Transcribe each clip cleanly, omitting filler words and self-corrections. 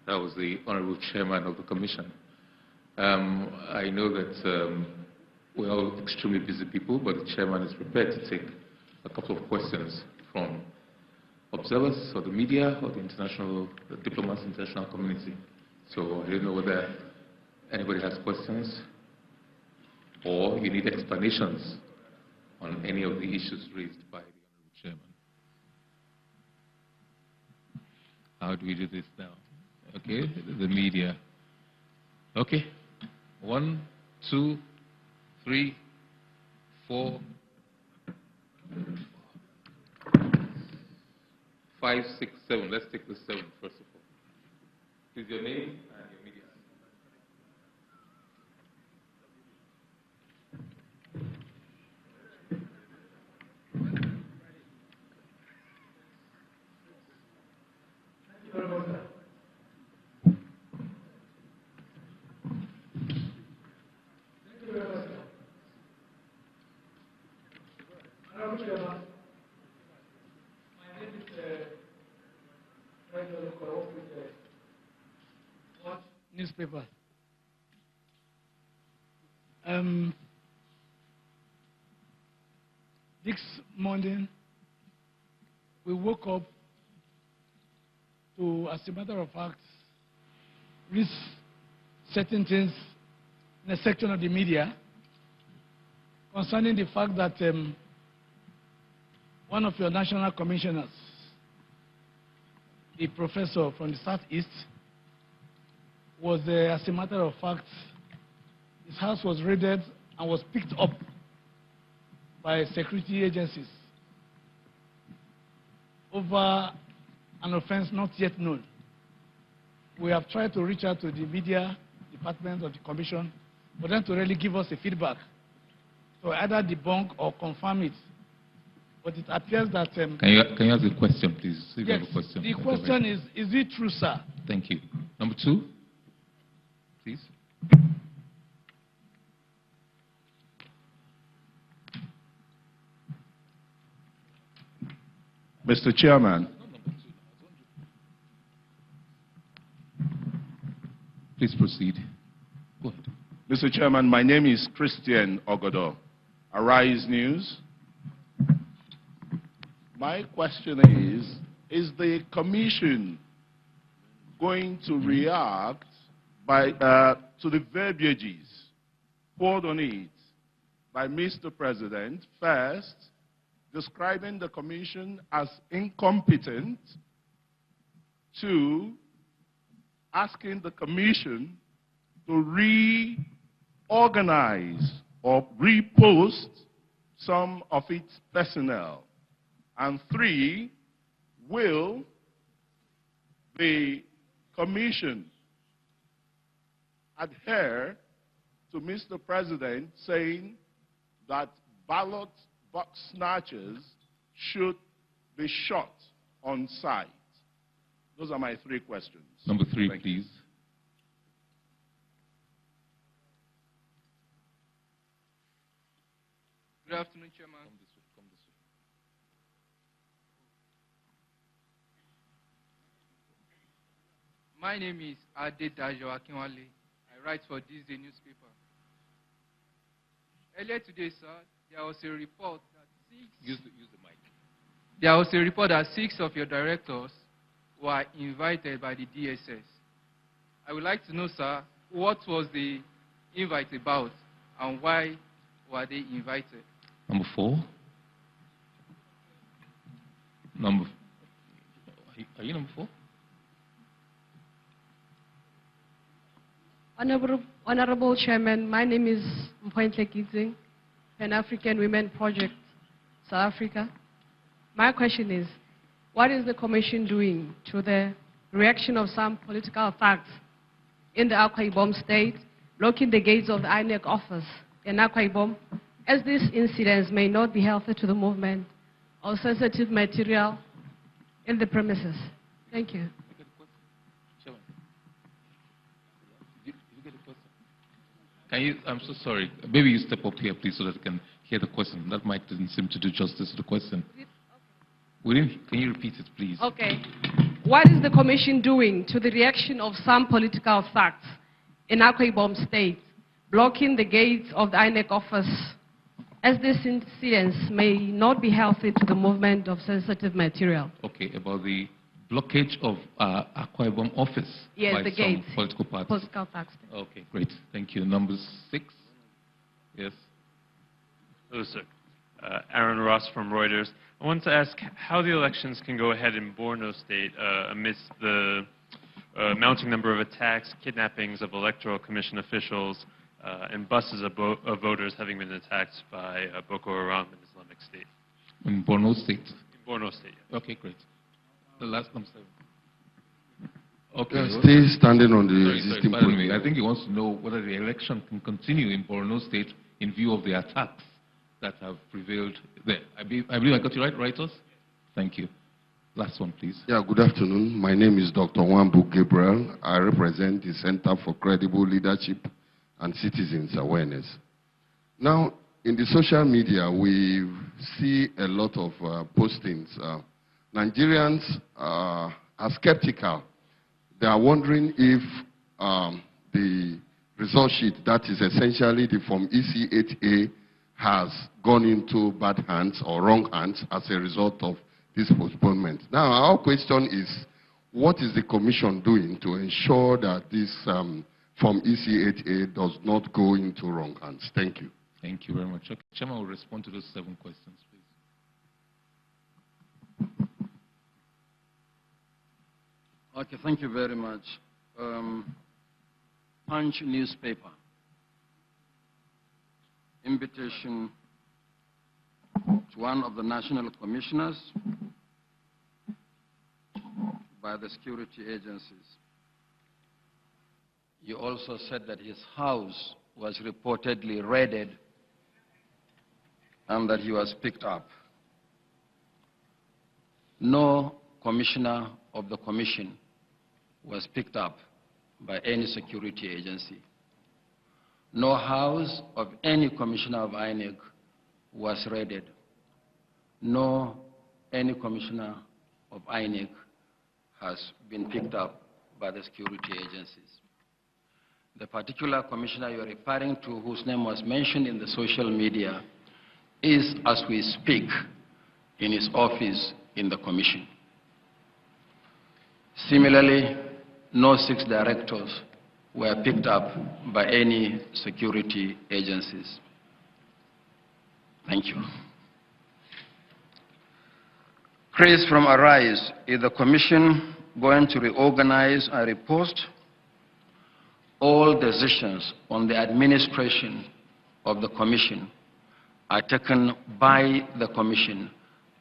That was the Honorable Chairman of the Commission. I know that we're all extremely busy people, but the Chairman is prepared to take a couple of questions from observers or the media or the diplomats, international community. So I don't know whether anybody has questions or you need explanations on any of the issues raised by the Honorable Chairman. How do we do this now? Okay, the media. Okay, 1, 2, 3, 4, 5, 6, 7. Let's take the 7 first of all. Please, your name and your media. Newspaper. This morning, we woke up to, as a matter of fact, read certain things in a section of the media concerning the fact that one of your national commissioners, the professor from the Southeast, was, as a matter of fact, his house was raided and was picked up by security agencies over an offense not yet known. We have tried to reach out to the media department of the commission for them to really give us a feedback to either debunk or confirm it. But it appears that... Can you ask a question, please? If yes, you have a question. The question is it true, sir? Thank you. Number 2, please. Mr. Chairman. Please proceed. Go ahead. Mr. Chairman, my name is Christian Ogodo, Arise News. My question is the Commission going to react to the verbiages poured on it by Mr. President, first describing the Commission as incompetent, 2, asking the Commission to reorganize or repost some of its personnel, and 3, will the Commission adhere to Mr. President saying that ballot box snatchers should be shot on site? Those are my 3 questions. Number 3, Thank please. You. Good afternoon, Chairman. Come this way. My name is Adedayo Akinwale. I write for this day newspaper. Earlier today, sir, there was a report that Use the mic. There was a report that 6 of your directors were invited by the DSS. I would like to know, sir, what was the invite about and why were they invited? Number 4. Are you number 4? Honorable Chairman, my name is Mpointle Kizing, Pan-African Women Project, South Africa. My question is, what is the Commission doing to the reaction of some political facts in the Akwa Ibom state, blocking the gates of the INEC office in Akwa Ibom, as these incidents may not be healthy to the movement or sensitive material in the premises? Thank you. Can you, I'm so sorry. Maybe you step up here, please, so that I can hear the question. That mic didn't seem to do justice to the question. Okay. Can you repeat it, please? Okay. what is the Commission doing to the reaction of some political thugs in Akwa Ibom State, blocking the gates of the INEC office, as this incidents may not be healthy to the movement of sensitive material? Okay, about the blockage of Akwa Ibom office by the some gates. political parties. Political thugs. Okay, great. Thank you. Number 6. Yes. Hello, sir. Aaron Ross from Reuters. I wanted to ask how the elections can go ahead in Borno State amidst the mounting number of attacks, kidnappings of Electoral Commission officials, and buses of voters having been attacked by Boko Haram and Islamic State. In Borno State? In Borno State, yes. Okay, great. The last number 7. Okay. Still standing on the existing pardon me. I think he wants to know whether the election can continue in Borno State in view of the attacks that have prevailed there. I believe I got you right, writers? Thank you. Last one, please. Yeah, good afternoon. My name is Dr. Wambu Gabriel. I represent the Center for Credible Leadership and Citizens Awareness. Now, in the social media, we see a lot of postings. Nigerians are skeptical. They are wondering if the result sheet, that is essentially the Form EC8A, has gone into bad hands or wrong hands as a result of this postponement. Now, our question is, what is the Commission doing to ensure that this Form EC8A does not go into wrong hands? Thank you. Thank you very much. Okay, Chairman will respond to those 7 questions, please. Okay, thank you very much. Punch newspaper. Invitation to one of the national commissioners by the security agencies. You also said that his house was reportedly raided and that he was picked up. No commissioner of the commission was picked up by any security agency. No house of any commissioner of INEC was raided. No any commissioner of INEC has been picked up by the security agencies. The particular commissioner you're referring to, whose name was mentioned in the social media, is, as we speak, in his office in the commission. Similarly, no 6 directors were picked up by any security agencies. Thank you. Chris from Arise, is the Commission going to reorganize and repost? All decisions on the administration of the Commission are taken by the Commission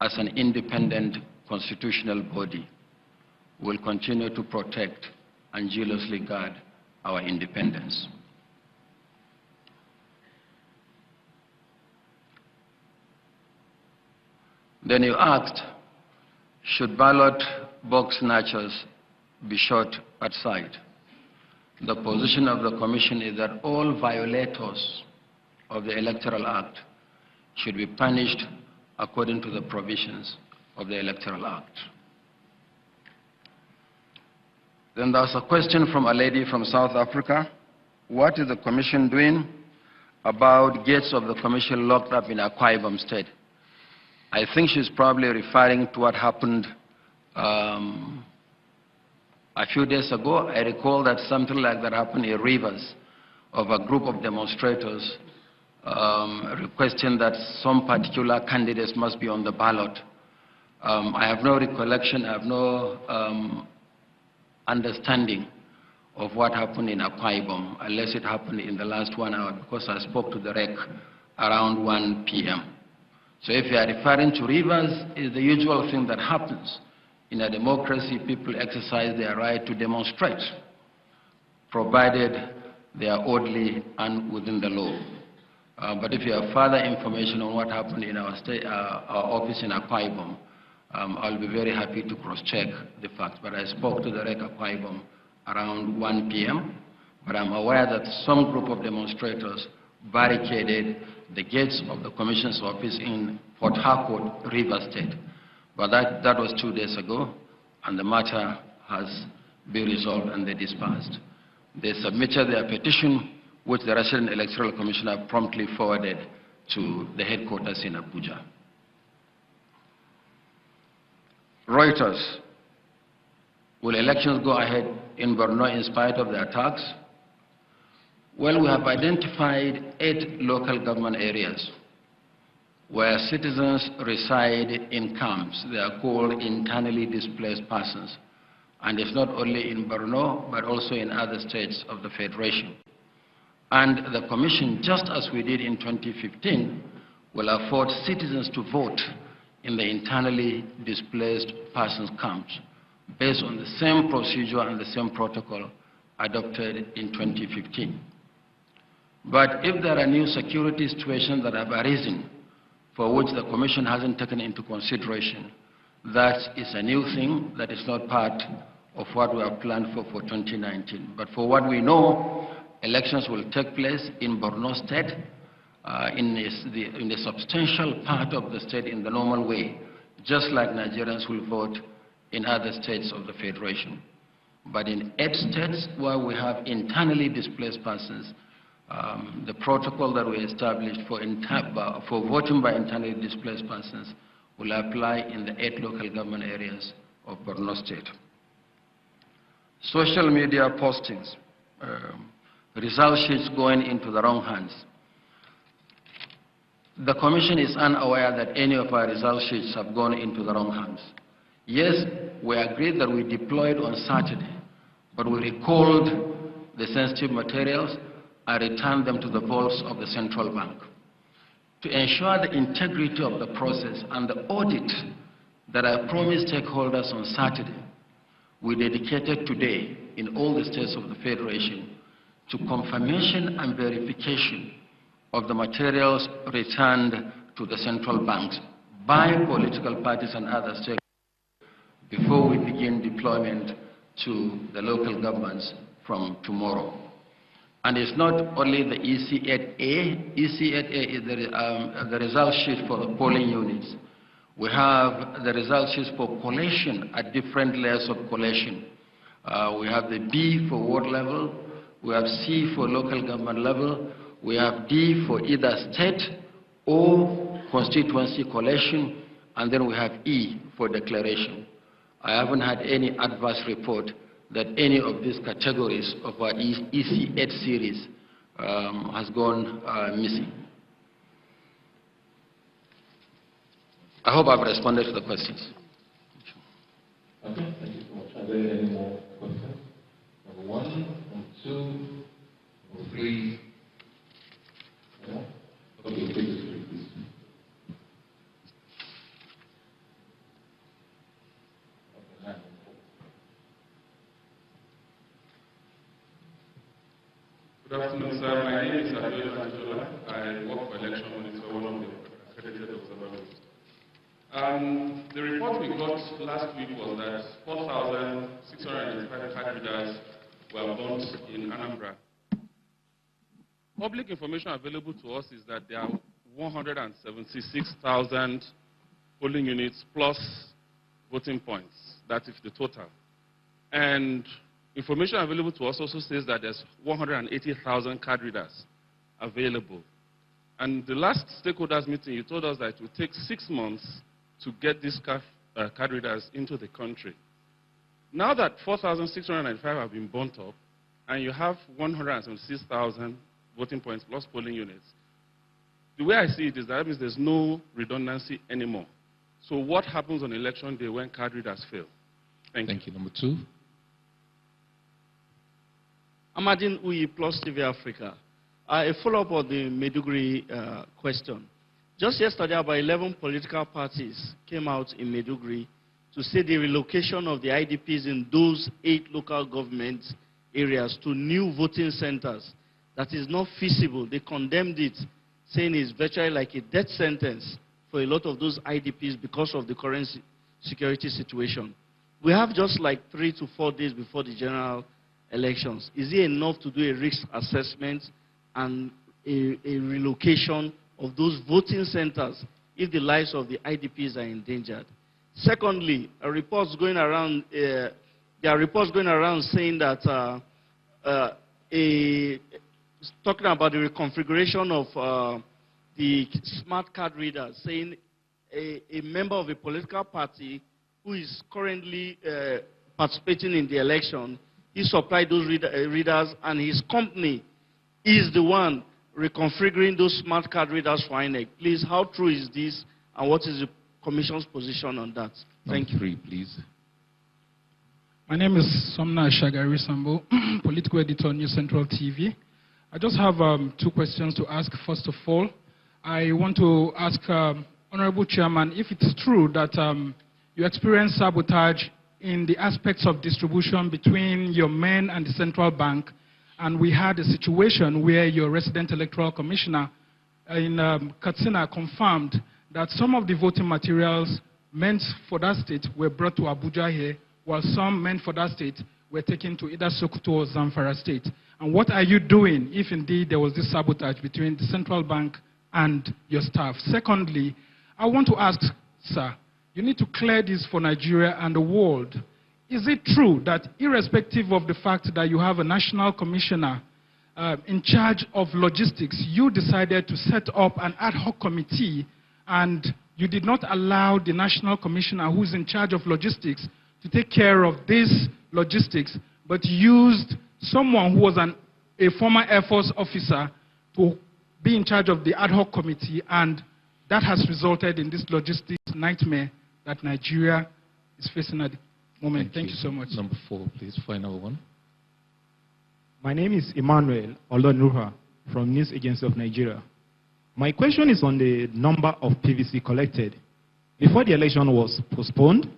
as an independent constitutional body. We'll continue to protect and jealously guard our independence. Then you asked, should ballot box snatchers be shot at sight? The position of the Commission is that all violators of the Electoral Act should be punished according to the provisions of the Electoral Act. Then there's a question from a lady from South Africa. What is the Commission doing about gates of the Commission locked up in Akwa Ibom State? I think she's probably referring to what happened a few days ago. I recall that something like that happened in Rivers, of a group of demonstrators requesting that some particular candidates must be on the ballot. I have no recollection, I have no understanding of what happened in Akwa Ibom, unless it happened in the last 1 hour, because I spoke to the REC around 1 p.m. So if you are referring to Rivers, it's the usual thing that happens. In a democracy, people exercise their right to demonstrate, provided they are orderly and within the law. But if you have further information on what happened in our office in Akwa Ibom, I'll be very happy to cross-check the facts. But I spoke to the REC Akwa Ibom around 1 p.m., but I'm aware that some group of demonstrators barricaded the gates of the Commission's office in Port Harcourt, Rivers State. But that was 2 days ago, and the matter has been resolved and they dispersed. They submitted their petition, which the resident electoral commissioner promptly forwarded to the headquarters in Abuja. Reuters. Will elections go ahead in Borno in spite of the attacks? Well, we have identified 8 local government areas where citizens reside in camps. They are called internally displaced persons. And it's not only in Borno, but also in other states of the Federation. And the Commission, just as we did in 2015, will afford citizens to vote in the internally displaced persons camps based on the same procedure and the same protocol adopted in 2015. But if there are new security situations that have arisen for which the Commission hasn't taken into consideration, that is a new thing that is not part of what we have planned for 2019. But for what we know, elections will take place in Borno State, in the substantial part of the state in the normal way, just like Nigerians will vote in other states of the Federation. But in 8 states where we have internally displaced persons, the protocol that we established for voting by internally displaced persons will apply in the 8 local government areas of Borno State. Social media postings, result sheets going into the wrong hands. The Commission is unaware that any of our result sheets have gone into the wrong hands. Yes, we agreed that we deployed on Saturday, but we recalled the sensitive materials and returned them to the vaults of the central bank. To ensure the integrity of the process and the audit that I promised stakeholders on Saturday, we dedicated today in all the states of the Federation to confirmation and verification of the materials returned to the central banks by political parties and other stakeholders before we begin deployment to the local governments from tomorrow. And it's not only the EC8A. EC8A is the result sheet for the polling units. We have the result sheets for collation at different layers of collation. We have the B for ward level, we have C for local government level, we have D for either state or constituency collation, and then we have E for declaration. I haven't had any adverse report that any of these categories of our EC8 series has gone missing. I hope I've responded to the questions. Okay, thank you so much. Are there any more questions? Number 1, number 2, number 3. No? Okay, please. Good afternoon, sir. My name is Abiodun. I work for Election Monitor, one of the accredited observatories. The report we got last week was that 4,695 card readers were burnt in Anambra. Public information available to us is that there are 176,000 polling units plus voting points. That is the total. And information available to us also says that there's 180,000 card readers available. And the last stakeholders meeting, you told us that it would take 6 months to get these card readers into the country. Now that 4,695 have been burnt up, and you have 176,000 voting points plus polling units, the way I see it is that means there's no redundancy anymore. So what happens on election day when card readers fail? Thank you. Number 2. Amadine Uyi Plus TV Africa. A follow-up on the Maiduguri question. Just yesterday, about 11 political parties came out in Maiduguri to say the relocation of the IDPs in those 8 local government areas to new voting centers, that is not feasible. They condemned it, saying it's virtually like a death sentence for a lot of those IDPs because of the current security situation. We have just like 3 to 4 days before the general elections. Is it enough to do a risk assessment and a relocation of those voting centers if the lives of the IDPs are endangered? Secondly, there are reports going around saying that talking about the reconfiguration of the smart card readers, saying a member of a political party who is currently participating in the election, he supplied those readers, and his company is the one reconfiguring those smart card readers for INEC. Please, how true is this, and what is the Commission's position on that? Thank you. 3, please. My name is Somna Shagari Sambo, political editor, New Central TV. I just have 2 questions to ask. First of all, I want to ask Honorable Chairman if it's true that you experienced sabotage in the aspects of distribution between your men and the central bank, and we had a situation where your resident electoral commissioner in Katsina confirmed that some of the voting materials meant for that state were brought to Abuja here, while some meant for that state were taken to either Sokoto or Zamfara state. And what are you doing if indeed there was this sabotage between the central bank and your staff? Secondly, I want to ask, sir, you need to clear this for Nigeria and the world. Is it true that irrespective of the fact that you have a national commissioner in charge of logistics, you decided to set up an ad hoc committee and you did not allow the national commissioner who's in charge of logistics to take care of this logistics, but used someone who was a former Air Force officer to be in charge of the ad hoc committee, and that has resulted in this logistics nightmare that Nigeria is facing at the moment? Thank you so much. Number 4, please, final one. My name is Emmanuel Olonuha from News Agency of Nigeria. My question is on the number of PVC collected. Before the election was postponed,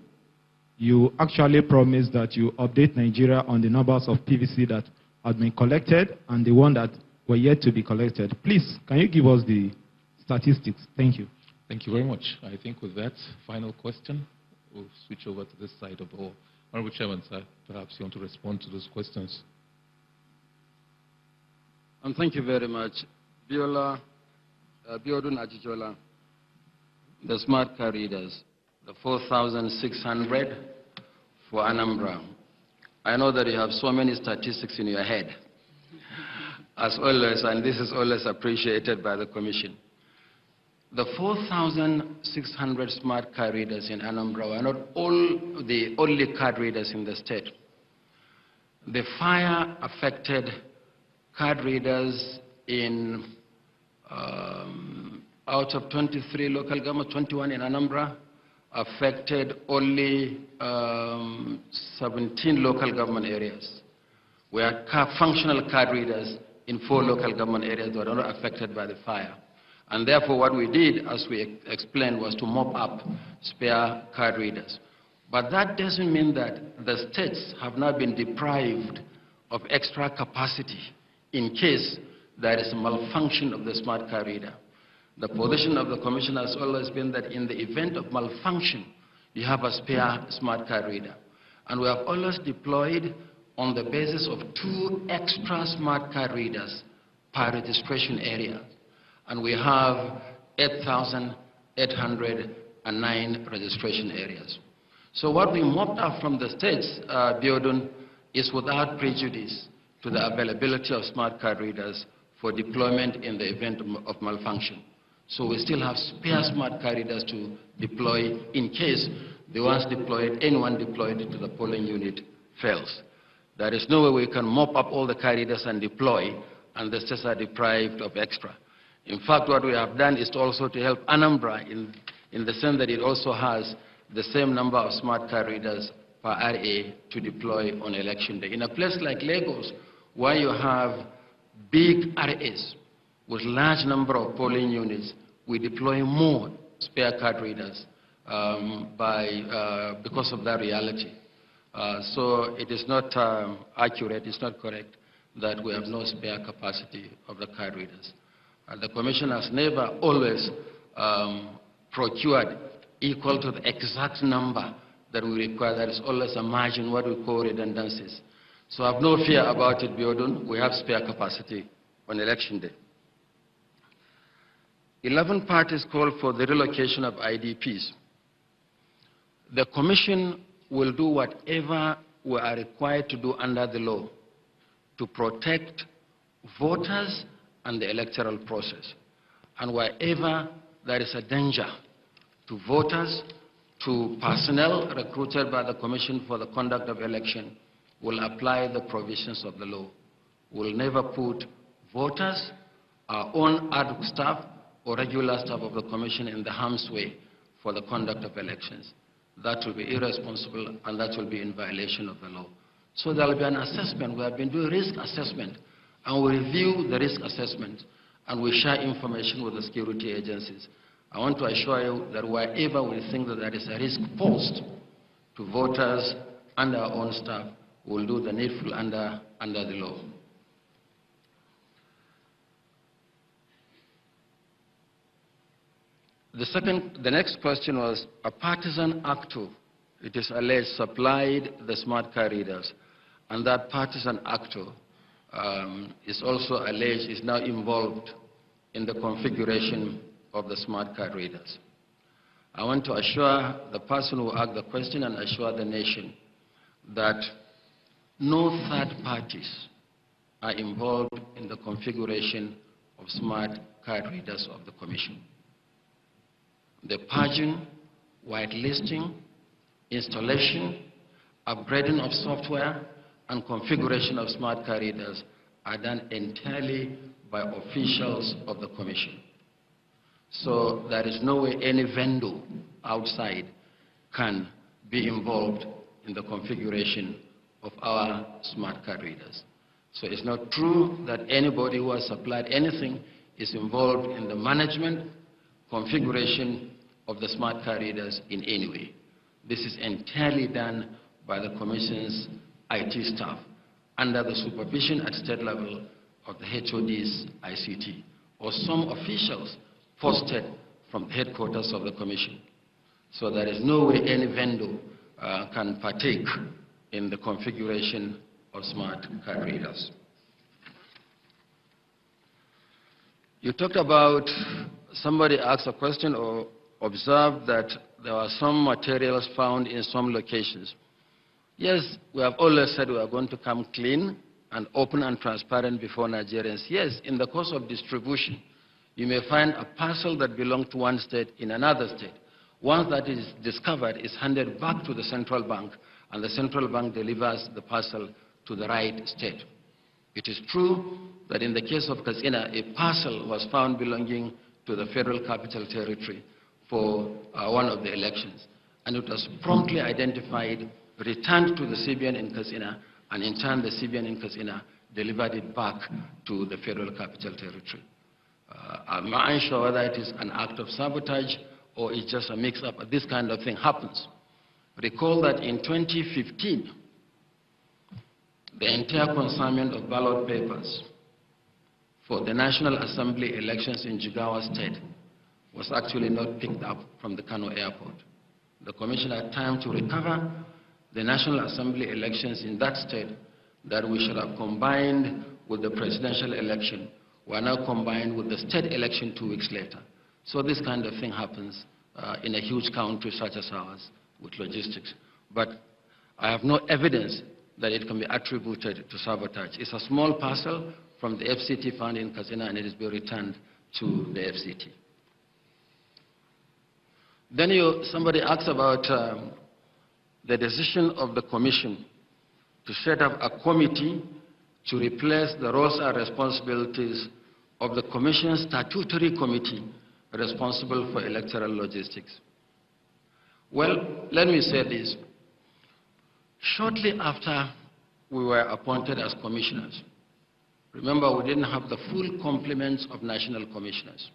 you actually promised that you update Nigeria on the numbers of PVC that had been collected and the one that were yet to be collected. Please, can you give us the statistics? Thank you. Thank you very much. I think with that final question, we'll switch over to this side of the hall. Honorable Chairman, sir, perhaps you want to respond to those questions. Thank you very much. Biodun Ajijola, the smart car readers, the 4,600 for Anambra. I know that you have so many statistics in your head, as always, and this is always appreciated by the Commission. The 4,600 smart card readers in Anambra were not all the only card readers in the state. The fire affected card readers in out of 23 local governments, 21 in Anambra, affected only 17 local government areas. We had functional card readers in 4 local government areas that were not affected by the fire. And therefore, what we did, as we explained, was to mop up spare card readers. But that doesn't mean that the states have not been deprived of extra capacity in case there is a malfunction of the smart card reader. The position of the Commission has always been that in the event of malfunction, you have a spare smart card reader. And we have always deployed on the basis of 2 extra smart card readers per registration area. And we have 8,809 registration areas. So what we mopped up from the states, Biodun, is without prejudice to the availability of smart card readers for deployment in the event of malfunction. So we still have spare smart card readers to deploy in case the ones deployed, anyone deployed to the polling unit fails. There is no way we can mop up all the card readers and deploy, and the states are deprived of extra. In fact, what we have done is also to help Anambra in the sense that it also has the same number of smart card readers per RA to deploy on election day. In a place like Lagos, where you have big RAs with large number of polling units, we deploy more spare card readers because of that reality. So it is not accurate, it's not correct that we have no spare capacity of the card readers. The Commission has never always procured equal to the exact number that we require. There is always a margin, what we call redundancies. So I have no fear about it, Biodun. We have spare capacity on election day. 11 parties called for the relocation of IDPs. The Commission will do whatever we are required to do under the law to protect voters and the electoral process. And wherever there is a danger to voters, to personnel recruited by the Commission for the conduct of election, will apply the provisions of the law. We'll never put voters, our own ad hoc staff, or regular staff of the Commission in the harm's way for the conduct of elections. That will be irresponsible, and that will be in violation of the law. So there will be an assessment. We have been doing risk assessment, and we review the risk assessment, and we share information with the security agencies. I want to assure you that wherever we think that there is a risk posed to voters and our own staff, we will do the needful under the law. The next question was a partisan actor, it is alleged, supplied the smart card readers, and that partisan actor is also alleged is now involved in the configuration of the smart card readers. I want to assure the person who asked the question and assure the nation that no third parties are involved in the configuration of smart card readers of the Commission. The purging, whitelisting, installation, upgrading of software, and configuration of smart card readers are done entirely by officials of the Commission. So there is no way any vendor outside can be involved in the configuration of our smart card readers. So it's not true that anybody who has supplied anything is involved in the management, configuration of the smart card readers in any way. This is entirely done by the Commission's IT staff under the supervision at state level of the HOD's ICT or some officials posted from the headquarters of the Commission. So there is no way any vendor can partake in the configuration of smart card readers. You talked about, somebody asked a question or observed that there were some materials found in some locations. Yes, we have always said we are going to come clean and open and transparent before Nigerians. Yes, in the course of distribution, you may find a parcel that belonged to one state in another state. Once that is discovered, it's handed back to the central bank, and the central bank delivers the parcel to the right state. It is true that in the case of Katsina, a parcel was found belonging to the Federal Capital Territory for one of the elections, and it was promptly identified, returned to the CBN in Katsina, and in turn the CBN in Katsina delivered it back to the Federal Capital Territory. I'm not unsure whether it is an act of sabotage or it's just a mix-up, but this kind of thing happens. Recall that in 2015, the entire consignment of ballot papers for the National Assembly elections in Jigawa State was actually not picked up from the Kano airport. The Commission had time to recover the National Assembly elections in that state that we should have combined with the presidential election were now combined with the state election 2 weeks later. So this kind of thing happens in a huge country such as ours with logistics. But I have no evidence that it can be attributed to sabotage. It's a small parcel from the FCT found in Katsina, and it is being returned to the FCT. Then somebody asked about the decision of the Commission to set up a committee to replace the roles and responsibilities of the Commission's statutory committee responsible for electoral logistics. Well, let me say this. Shortly after we were appointed as commissioners, remember we didn't have the full complements of national commissioners,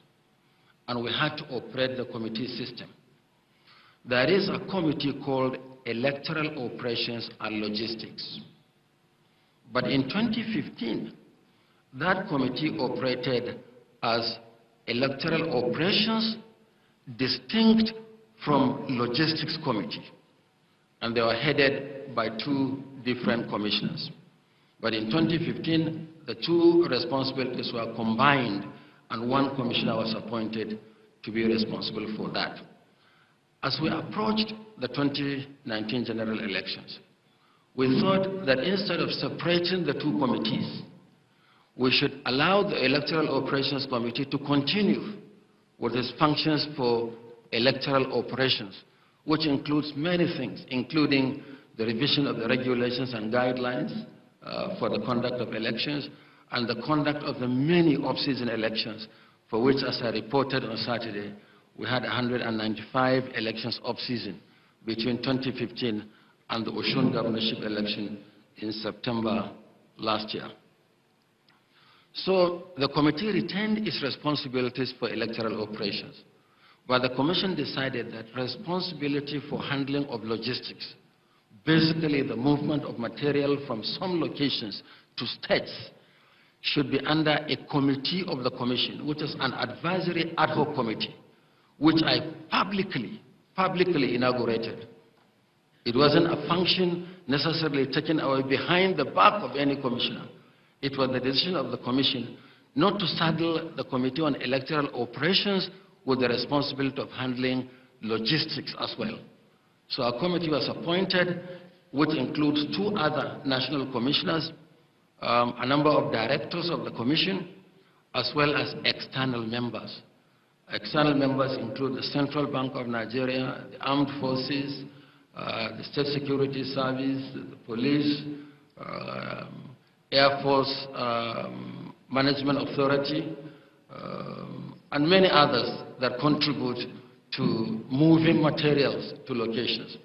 and we had to operate the committee system. There is a committee called Electoral Operations and Logistics. But in 2015, that committee operated as Electoral Operations distinct from Logistics Committee. And they were headed by 2 different commissioners. But in 2015, the 2 responsibilities were combined, and 1 commissioner was appointed to be responsible for that. As we approached the 2019 general elections, we thought that instead of separating the two committees, we should allow the Electoral Operations Committee to continue with its functions for electoral operations, which includes many things, including the revision of the regulations and guidelines for the conduct of elections and the conduct of the many off-season elections, for which, as I reported on Saturday, we had 195 elections off-season between 2015 and the Oshun governorship election in September last year. So the committee retained its responsibilities for electoral operations, but the commission decided that responsibility for handling of logistics, basically the movement of material from some locations to states, should be under a committee of the commission, which is an advisory ad hoc committee, which I publicly inaugurated. It wasn't a function necessarily taken away behind the back of any commissioner. It was the decision of the commission not to saddle the Committee on Electoral Operations with the responsibility of handling logistics as well. So a committee was appointed, which includes 2 other national commissioners, a number of directors of the commission, as well as external members. External members include the Central Bank of Nigeria, the Armed Forces, the State Security Service, the police, Air Force Management Authority, and many others that contribute to moving materials to locations.